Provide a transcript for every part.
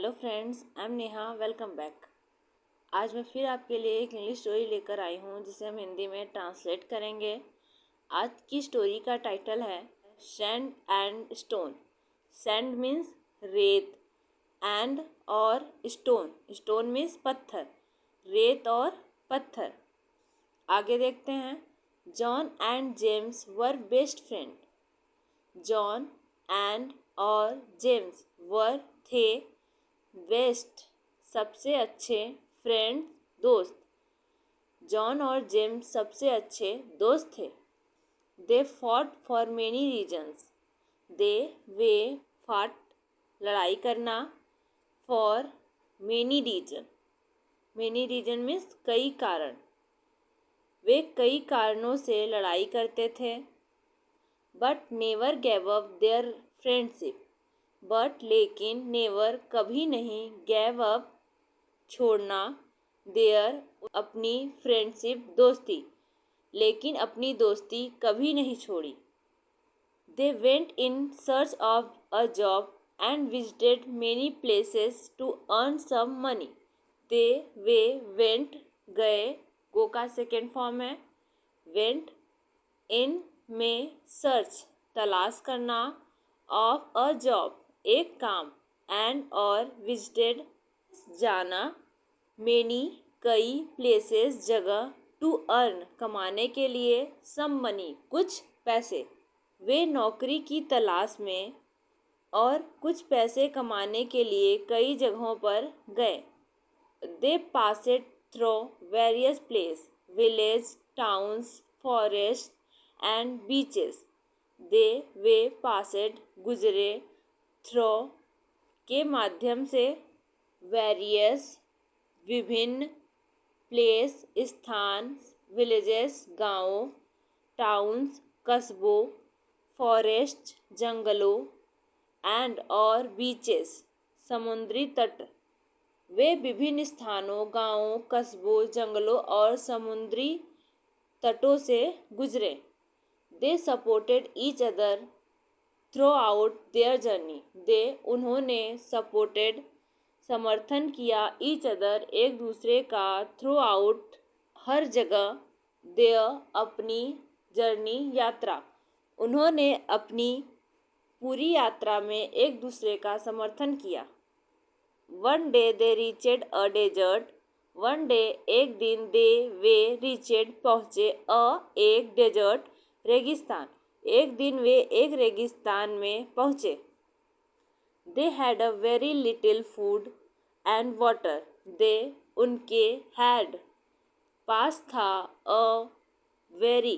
Hello friends, I am Neha. Welcome back. आज मैं फिर आपके लिए एक इंग्लिश स्टोरी लेकर आई हूँ जिसे हम हिंदी में ट्रांसलेट करेंगे। आज की स्टोरी का टाइटल है sand and stone. Sand means रेत, एंड और स्टोन, स्टोन मीन्स पत्थर, रेत और पत्थर। आगे देखते हैं। John and James were best friend. John and और जेम्स वर थे बेस्ट, सबसे अच्छे, फ्रेंड, दोस्त। जॉन और जेम्स सबसे अच्छे दोस्त थे। They fought for many reasons. वे फाट, लड़ाई करना, for many reason. Many reason means कई कारण। वे कई कारणों से लड़ाई करते थे। But never gave up their friendship. But लेकिन, नेवर कभी नहीं, गैव अप छोड़ना, देयर अपनी, फ्रेंडशिप दोस्ती, लेकिन अपनी दोस्ती कभी नहीं छोड़ी। They went in search of a job and visited many places to earn some money. वे वेंट, गए, गो का सेकेंड फॉर्म है। वेंट, इन में, सर्च तलाश करना, ऑफ अ जॉब एक काम, एंड और विजिटेड जाना, मेनी कई, प्लेसेस जगह, टू अर्न कमाने के लिए, सम मनी कुछ पैसे। वे नौकरी की तलाश में और कुछ पैसे कमाने के लिए कई जगहों पर गए। They passed through various place, village, towns, forest and beaches. वे पासेड गुजरे, थ्रू के माध्यम से, वेरियस विभिन्न, प्लेस स्थान, विलेजेस गाँवों, टाउन्स कस्बों, फॉरेस्ट जंगलों, एंड और बीचेस समुद्री तट। वे विभिन्न स्थानों, गाँवों, कस्बों, जंगलों और समुद्री तटों से गुजरे। They supported each other through out their journey. उन्होंने सपोर्टेड समर्थन किया, ईच अदर एक दूसरे का, थ्रू आउट हर जगह, देयर अपनी, जर्नी यात्रा। उन्होंने अपनी पूरी यात्रा में एक दूसरे का समर्थन किया। One day they reached a desert. One day एक दिन, वे रीचेड पहुँचे, एक डेजर्ट रेगिस्तान। एक दिन वे एक रेगिस्तान में पहुँचे। They had a very little food and water. उनके हैड पास था, अ वेरी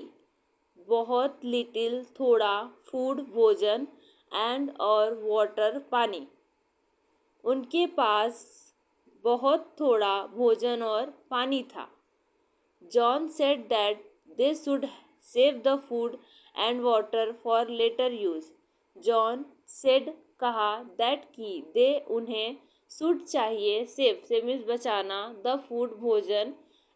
बहुत, लिटिल थोड़ा, फूड भोजन, एंड और वाटर पानी। उनके पास बहुत थोड़ा भोजन और पानी था। John said that they should save the food and water for later use. John said कहा, दैट की, उन्हें, शुड चाहिए, सेव मीन्स बचाना, द फूड भोजन,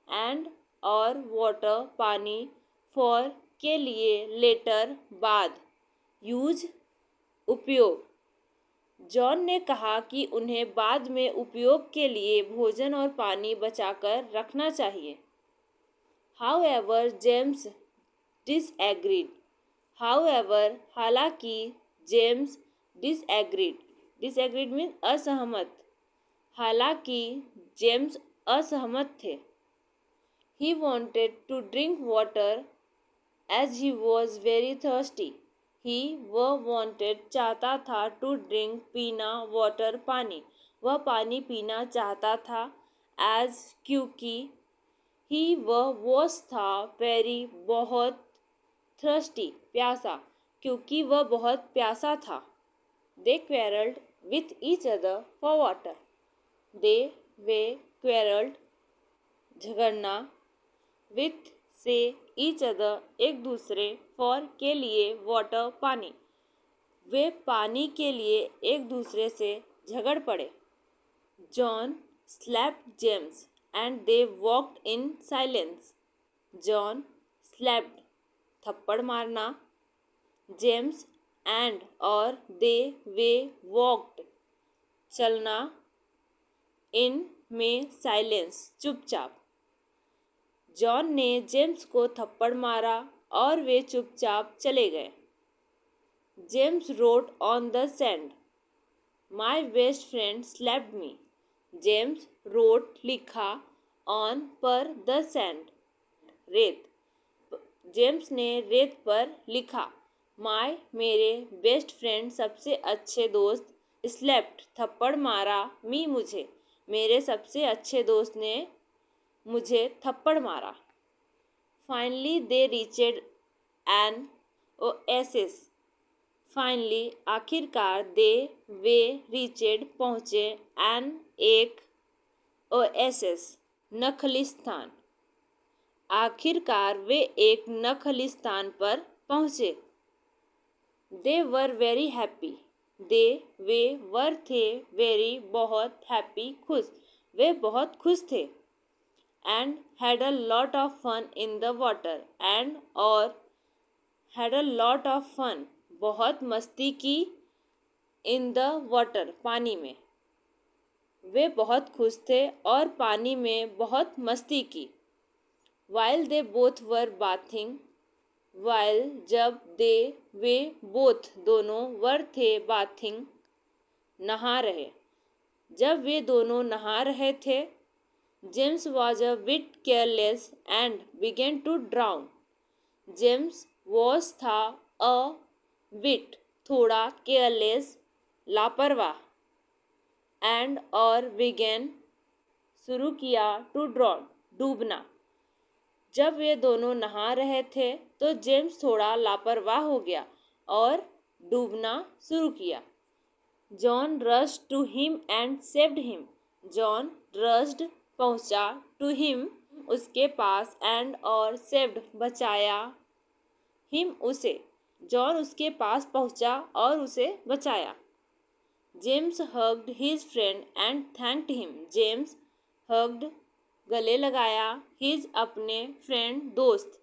एंड और वाटर पानी, फॉर के लिए, लेटर बाद, यूज उपयोग। जॉन ने कहा कि उन्हें बाद में उपयोग के लिए भोजन और पानी बचाकर रखना चाहिए। However James disagreed. हाउएवर हालांकि, जेम्स डिसएग्रीड। डिसएग्रीड मीन्स असहमत। हालांकि जेम्स असहमत थे। He wanted to drink water as he was very thirsty. वह वॉन्टेड चाहता था, टू ड्रिंक पीना, वाटर पानी, वह पानी पीना चाहता था, एज क्योंकि, वह वॉज था, वेरी बहुत, थर्स्टी प्यासा, क्योंकि वह बहुत प्यासा था। They quarrelled with each other for water. वे क्वेरल्ड झगड़ना, विथ से, ईच अदर एक दूसरे, फॉर के लिए, वाटर पानी, वे पानी के लिए एक दूसरे से झगड़ पड़े। John slapped James and they walked in silence. John slapped थप्पड़ मारना, जेम्स एंड और वे वॉक्ड चलना, इन में साइलेंस, चुपचाप। जॉन ने जेम्स को थप्पड़ मारा और वे चुपचाप चले गए। James wrote on the sand, my best friend slapped me. James wrote लिखा, ऑन पर द सैंड रेत। जेम्स ने रेत पर लिखा, माय मेरे बेस्ट फ्रेंड सबसे अच्छे दोस्त स्लेप्ट थप्पड़ मारा मी मुझे, मेरे सबसे अच्छे दोस्त ने मुझे थप्पड़ मारा। Finally they reached an oasis, finally आखिरकार दे वे रीचेड पहुँचे एन एक ओएसिस नखलिस्तान, आखिरकार वे एक नखलिस्तान पर पहुँचे। दे वर वेरी हैप्पी, दे वे वर थे, वेरी बहुत, हैप्पी खुश, वे बहुत खुश थे। And had a lot of fun in the water, and और had a lot of fun बहुत मस्ती की, इन द वाटर पानी में, वे बहुत खुश थे और पानी में बहुत मस्ती की। While they both were bathing, while जब दे वे बोथ दोनों वर थे बाथिंग नहा रहे, जब वे दोनों नहा रहे थे। James was a bit careless and began to drown, James was था अ बिट थोड़ा, केयरलेस लापरवाह, एंड और बिगेन शुरू किया, टू ड्राउन डूबना। जब वे दोनों नहा रहे थे तो जेम्स थोड़ा लापरवाह हो गया और डूबना शुरू किया। John rushed to him and saved him, John rushed पहुंचा, टू हिम उसके पास, एंड और सेव्ड बचाया, हिम उसे, जॉन उसके पास पहुंचा और उसे बचाया। James hugged his friend and thanked him, James hugged गले लगाया, हिज अपने फ्रेंड दोस्त,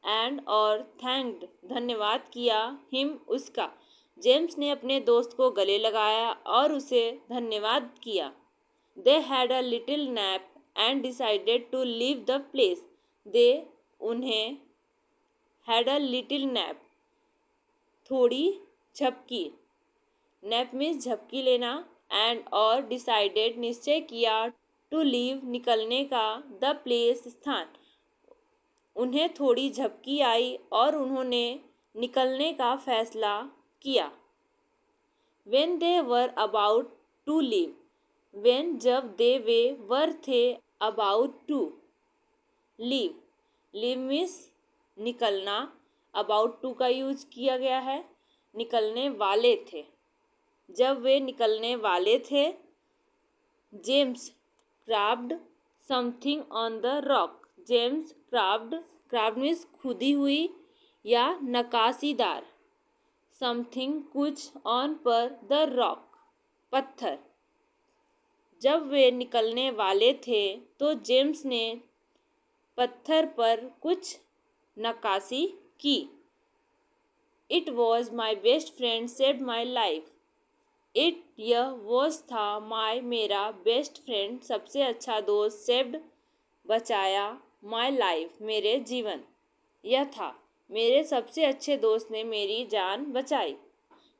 एंड और थैंक्ड धन्यवाद किया, हिम उसका, जेम्स ने अपने दोस्त को गले लगाया और उसे धन्यवाद किया। They had a little nap and decided to leave the place, they उन्हें हैड अ लिटिल नैप थोड़ी झपकी, नैप मीन्स झपकी लेना, एंड और डिसाइडेड निश्चय किया, टू लीव निकलने का, द प्लेस स्थान, उन्हें थोड़ी झपकी आई और उन्होंने निकलने का फैसला किया। When they were about to leave, when जब दे वे वर थे, about to leave, leave means निकलना, about to का यूज किया गया है, निकलने वाले थे, जब वे निकलने वाले थे। James carved something on the rock, James carved means खुदी हुई या नक्काशीदार, समथिंग कुछ, ऑन पर, द रॉक पत्थर। जब वे निकलने वाले थे तो जेम्स ने पत्थर पर कुछ नक्काशी की। It was my best friend saved my life, it यह वॉज था, माय मेरा बेस्ट फ्रेंड सबसे अच्छा दोस्त, सेव्ड बचाया, माय लाइफ मेरे जीवन, यह था, मेरे सबसे अच्छे दोस्त ने मेरी जान बचाई।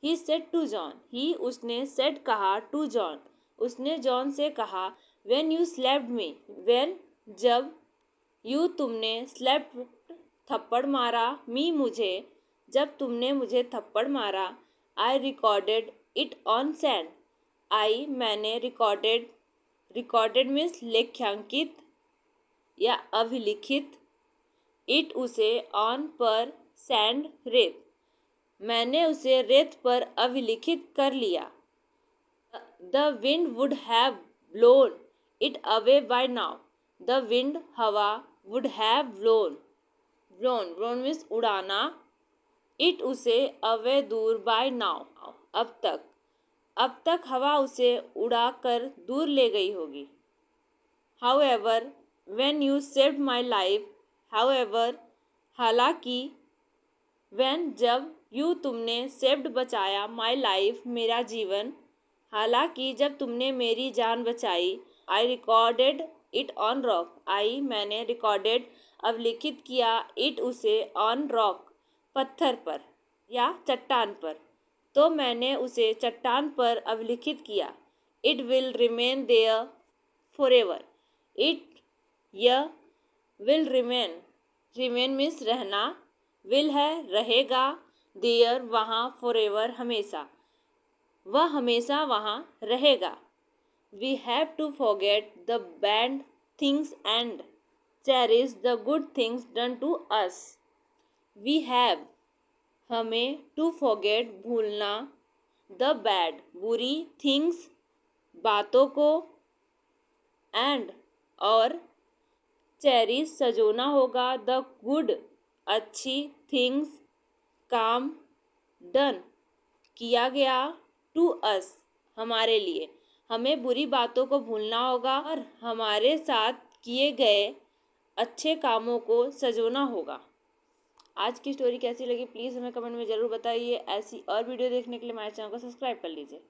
He said to John, he उसने, सेड कहा, टू जॉन उसने जॉन से कहा, when you slapped me, when जब, यू तुमने, स्लैप्ड थप्पड़ मारा, मी मुझे, जब तुमने मुझे थप्पड़ मारा, I recorded it on sand, I मैंने, रिकॉर्डेड मीन्स लेख्यांकित या अभिलिखित, इट उसे, ऑन पर, सैंड रेत, मैंने उसे रेत पर अभिलिखित कर लिया। The wind would have blown it away by now, the wind हवा, वुड हैव ब्लोन मीन्स उड़ाना, इट उसे, अवे दूर, बाय नाउ अब तक हवा उसे उड़ाकर दूर ले गई होगी। However when you saved my life, however हालांकि, व्हेन जब, यू तुमने, सेव्ड बचाया, माई लाइफ मेरा जीवन, हालांकि जब तुमने मेरी जान बचाई, I recorded it on rock. I मैंने रिकॉर्डेड अवलिखित किया, इट उसे ऑन रॉक पत्थर पर या चट्टान पर। तो मैंने उसे चट्टान पर अवलिखित किया। It will remain there forever. It यह विल रिमेन, रिमेन मीन्स रहना, विल है रहेगा, देयर वहाँ, फॉरएवर हमेशा, वह हमेशा वहाँ रहेगा। We have to forget the bad things and cherish the good things done to us. We have हमें, टू फॉरगेट भूलना, द बैड बुरी, थिंग्स बातों को, एंड और, चेरिश सजोना होगा, द गुड अच्छी, थिंग्स काम, डन किया गया, टू अस हमारे लिए। हमें बुरी बातों को भूलना होगा और हमारे साथ किए गए अच्छे कामों को सजोना होगा। आज की स्टोरी कैसी लगी प्लीज़ हमें कमेंट में ज़रूर बताइए। ऐसी और वीडियो देखने के लिए हमारे चैनल को सब्सक्राइब कर लीजिए।